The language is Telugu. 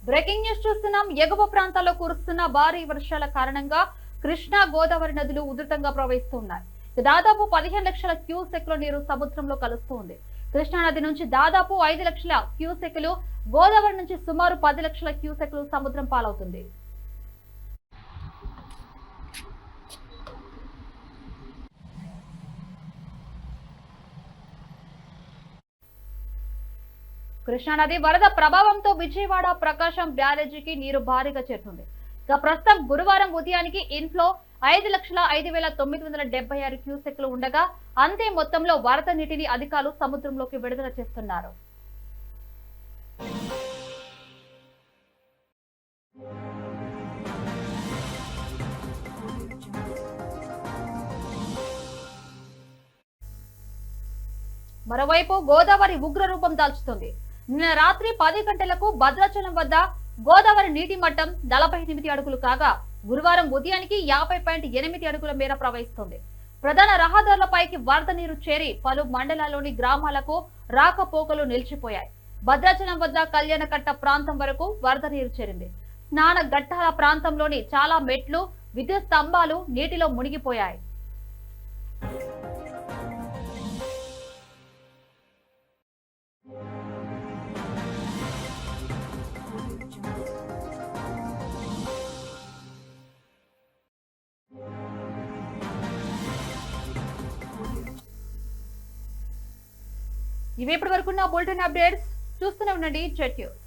బ్రేకింగ్ న్యూస్ చూస్తున్నాం. ఎగువ ప్రాంతాల్లో కురుస్తున్న భారీ వర్షాల కారణంగా కృష్ణా గోదావరి నదులు ఉధృతంగా ప్రవహిస్తున్నాయి. దాదాపు 15 లక్షల క్యూసెక్ల నీరు సముద్రంలో కలుస్తుంది. కృష్ణా నది నుంచి దాదాపు 5 లక్షల క్యూసెక్లు, గోదావరి నుంచి సుమారు 10 లక్షల క్యూసెక్లు సముద్రం పాలవుతుంది. కృష్ణానది వరద ప్రభావంతో విజయవాడ ప్రకాశం బ్యారేజీకి నీరు భారీగా చేరుతుంది. ఇక ప్రస్తుతం గురువారం ఉదయానికి ఇన్ఫ్లో 5,05,976 క్యూసెక్లు ఉండగా అంతే మొత్తంలో వరద నీటిని అధికారులు సముద్రంలోకి విడుదల చేస్తున్నారు. మరోవైపు గోదావరి ఉగ్ర రూపం దాల్చుతుంది. నిన్న రాత్రి 10 గంటలకు భద్రాచలం వద్ద గోదావరి నీటి మట్టం 48 అడుగులు కాగా గురువారం ఉదయానికి 50.8 అడుగుల మేర ప్రవహిస్తుంది. ప్రధాన రహదారులపైకి వరద నీరు చేరి పలు మండలాల్లోని గ్రామాలకు రాకపోకలు నిలిచిపోయాయి. భద్రాచలం వద్ద కళ్యాణకట్ట ప్రాంతం వరకు వరద నీరు చేరింది. స్నాన ఘట్టాల ప్రాంతంలోని చాలా మెట్లు, విద్యుత్ స్తంభాలు నీటిలో మునిగిపోయాయి. ఇవి ఇప్పటి వరకున్న బులెటిన్ అప్డేట్స్. చూస్తూనే ఉండండి జెట్ న్యూస్.